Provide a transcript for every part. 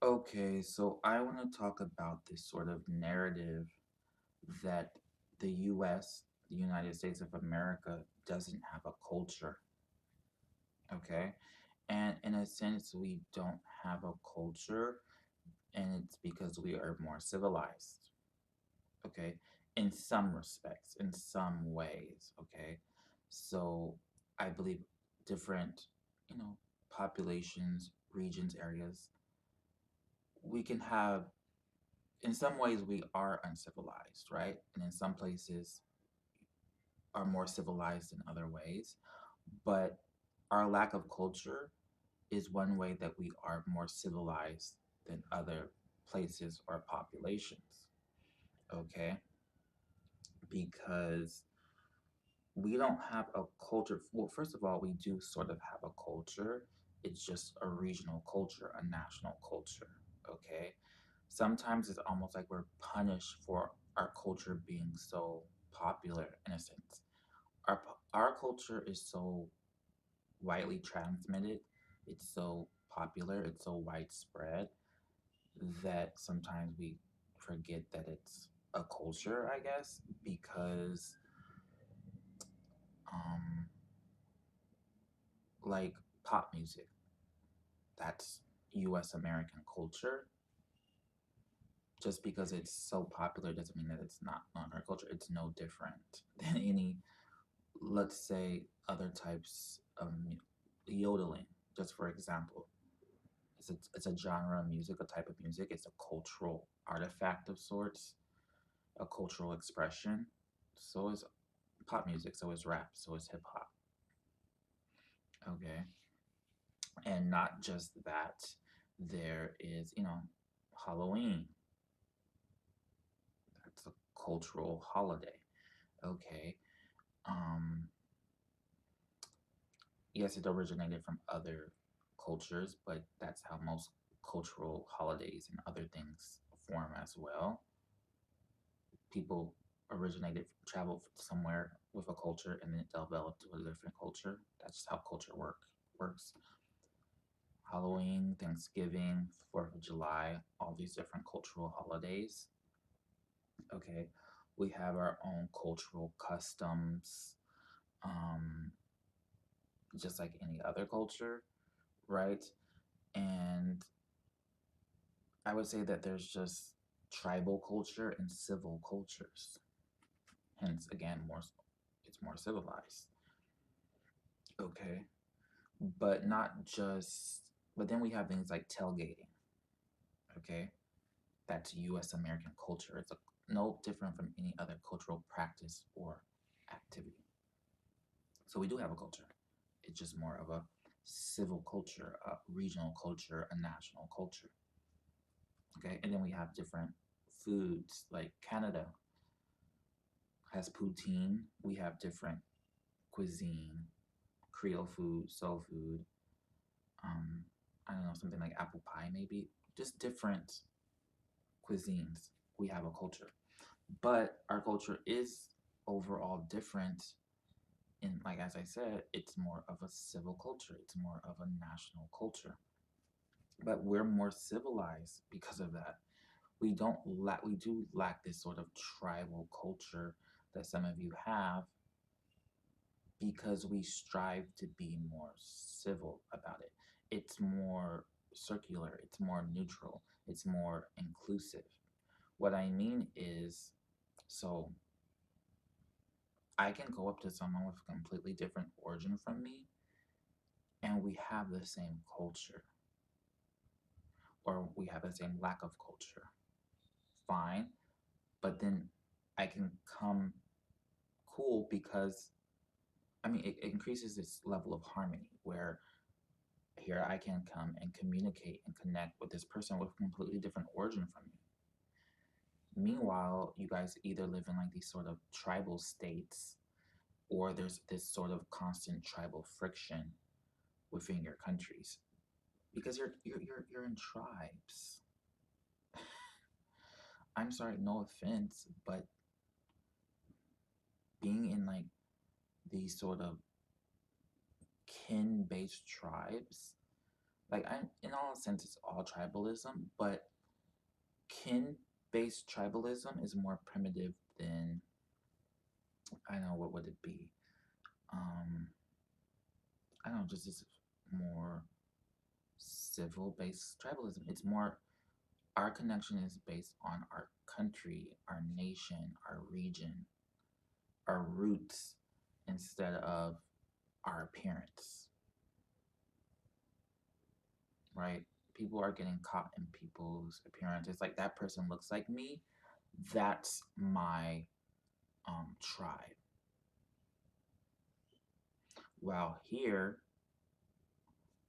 Okay, so I want to talk about this sort of narrative that the US, the United States of America, doesn't have a culture. Okay. And in a sense, we don't have a culture, and it's because we are more civilized. Okay. In some respects, in some ways. Okay. So I believe different, you know, populations, regions, areas, we can have in some ways we are uncivilized, right? And in some places are more civilized in other ways. But our lack of culture is one way that we are more civilized than other places or populations. Okay? Because we don't have a culture. Well, first of all, we do sort of have a culture. It's just a regional culture, a national culture. Okay? Sometimes it's almost like we're punished for our culture being so popular in a sense. Our culture is so widely transmitted, it's so popular, it's so widespread that sometimes we forget that it's a culture, I guess, because um like pop music, that's US American culture. Just because it's so popular doesn't mean that it's not our culture. It's no different than any, let's say, other types of yodeling, just for example. It's a genre of music, a type of music. It's a cultural artifact of sorts, a cultural expression. So is pop music, so is rap, so is hip hop. Okay. And not just that, there is, Halloween. That's a cultural holiday. Okay. Um, yes, it originated from other cultures, but that's how most cultural holidays and other things form as well. People traveled somewhere with a culture, and then it developed to a different culture. That's just how culture works. Halloween, Thanksgiving, 4th of July, all these different cultural holidays. Okay, we have our own cultural customs, um, just like any other culture, right? And I would say that there's just tribal culture and civil cultures. Hence, again, it's more civilized. Okay, but not just. But then we have things like tailgating. Okay, that's U.S. American culture. It's no different from any other cultural practice or activity. So we do have a culture. It's just more of a civil culture, a regional culture, a national culture. Okay, and then we have different foods like Canada has poutine. We have different cuisine, Creole food, soul food. Um, I don't know, something like apple pie, maybe. Just different cuisines. We have a culture, but our culture is overall different. And like as I said, it's more of a civil culture. It's more of a national culture. But we're more civilized because of that. We do lack this sort of tribal culture that some of you have because we strive to be more civil about it. It's more circular, it's more neutral, it's more inclusive. What I mean is, so I can go up to someone with a completely different origin from me and we have the same culture or we have the same lack of culture. Fine. But then I can come cool because it increases this level of harmony where here I can come and communicate and connect with this person with a completely different origin from me. Meanwhile, you guys either live in like these sort of tribal states or there's this sort of constant tribal friction within your countries because you're in tribes. I'm sorry, no offense, but being in like these sort of kin based tribes Like, I, in all sense, it's all tribalism, but kin-based tribalism is more primitive than, I don't know, what would it be? Um, I don't know, just this more civil-based tribalism. It's more, our connection is based on our country, our nation, our region, our roots, instead of our appearance, right? People are getting caught in people's appearance. It's like that person looks like me. That's my tribe. While here,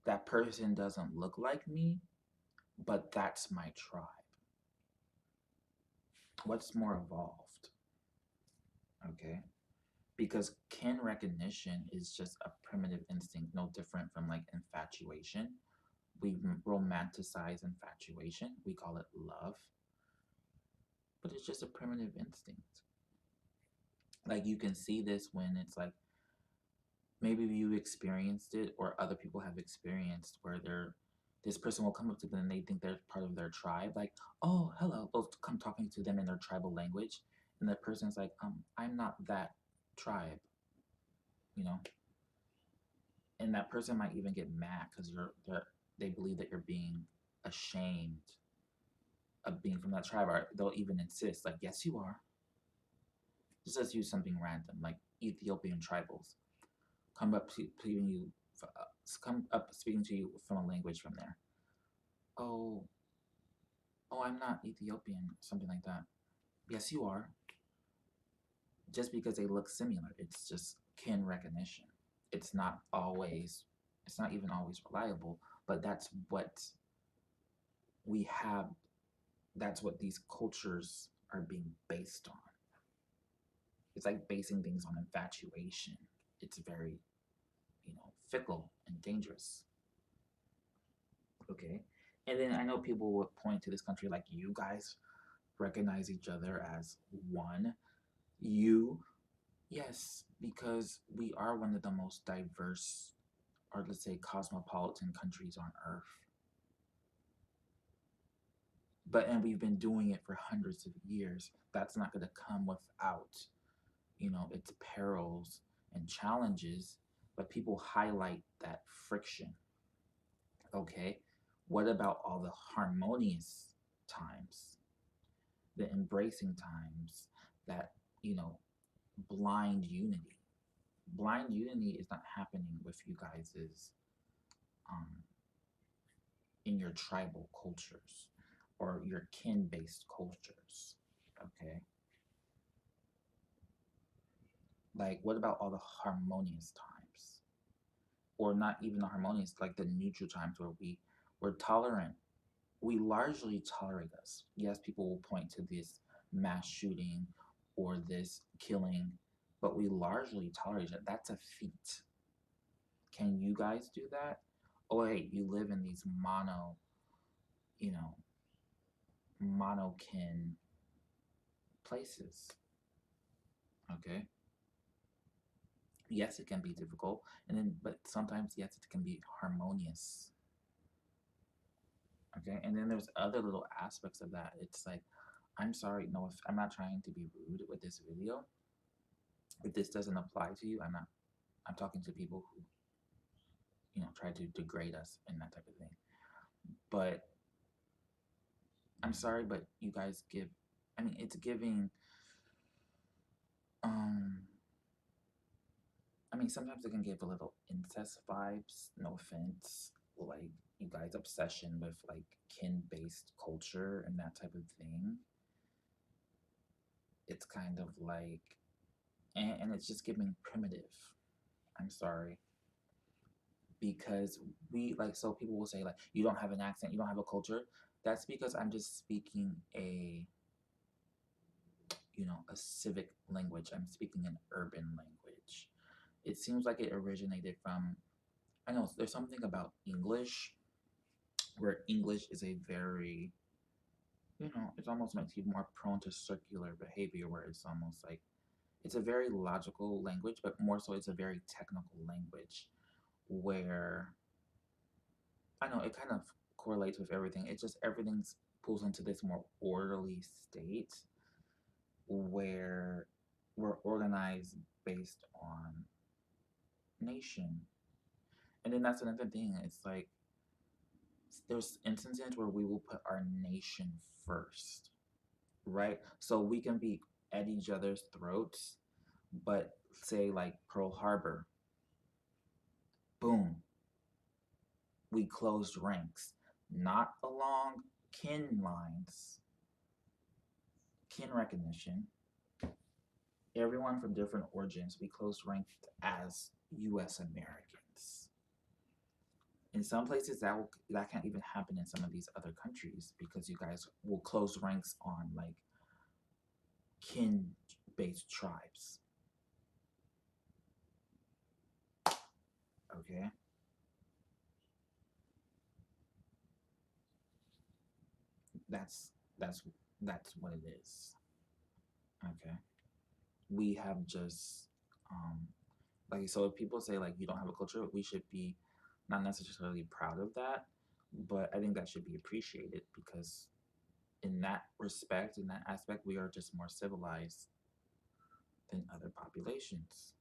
that person doesn't look like me, but that's my tribe. What's more evolved? Okay. Because kin recognition is just a primitive instinct, no different from like infatuation. We romanticize infatuation, we call it love, but it's just a primitive instinct. Like you can see this when it's like maybe you experienced it or other people have experienced where they're this person will come up to them and they think they're part of their tribe, like, oh, hello, they'll come talking to them in their tribal language, and the person's like, I'm not that tribe, you know, and that person might even get mad because they believe that you're being ashamed of being from that tribe, or they'll even insist, like, yes, you are. Just let's use something random, like Ethiopian tribals come up speaking you, come up speaking to you from a language from there. Oh, oh, I'm not Ethiopian, something like that. Yes, you are. Just because they look similar, it's just kin recognition. It's not always, it's not even always reliable, but that's what we have. That's what these cultures are being based on. It's like basing things on infatuation. It's very, fickle and dangerous. Okay. And then I know people would point to this country like, you guys recognize each other as one. You, yes, because we are one of the most diverse, or let's say cosmopolitan countries on earth. And we've been doing it for hundreds of years. That's not going to come without, its perils and challenges, but people highlight that friction. Okay. What about all the harmonious times, the embracing times, that, you know, blind unity? Blind unity is not happening with you guys's um, in your tribal cultures or your kin based cultures. Okay. Like, what about all the harmonious times? Or not even the harmonious, like the neutral times where we're tolerant. We largely tolerate us. Yes, people will point to this mass shooting or this killing, but we largely tolerate it. That's a feat. Can you guys do that? Oh, hey, you live in these you know, monokin places. Okay. Yes, it can be difficult, but sometimes yes, it can be harmonious. Okay, and then there's other little aspects of that. It's like, I'm sorry, no, if I'm not trying to be rude with this video. If this doesn't apply to you, I'm not. I'm talking to people who, try to degrade us and that type of thing. But I'm sorry, but you guys give. I mean, it's giving. Um, I mean, sometimes it can give a little incest vibes. No offense, like you guys' obsession with like kin-based culture and that type of thing. It's kind of like, and it's just giving primitive. I'm sorry, because we like, so people will say like, you don't have an accent, you don't have a culture. That's because I'm just speaking a civic language. I'm speaking an urban language. It seems like it originated from, I know there's something about English where English is a very, it almost makes you more prone to circular behavior, where it's almost like it's a very logical language, but more so it's a very technical language where I know it kind of correlates with everything. It's just everything's pulls into this more orderly state where we're organized based on nation. And then that's another thing. It's like there's instances where we will put our nation first, right? So we can be at each other's throats, but say like Pearl Harbor, boom, we closed ranks, not along kin lines, kin recognition, everyone from different origins, we closed ranked as US Americans. In some places that can't even happen in some of these other countries because you guys will close ranks on like kin based tribes. Okay? That's that's that's what it is. Okay. We have just like so if people say like you don't have a culture, we should be not necessarily proud of that, but I think that should be appreciated because in that respect, in that aspect, we are just more civilized than other populations.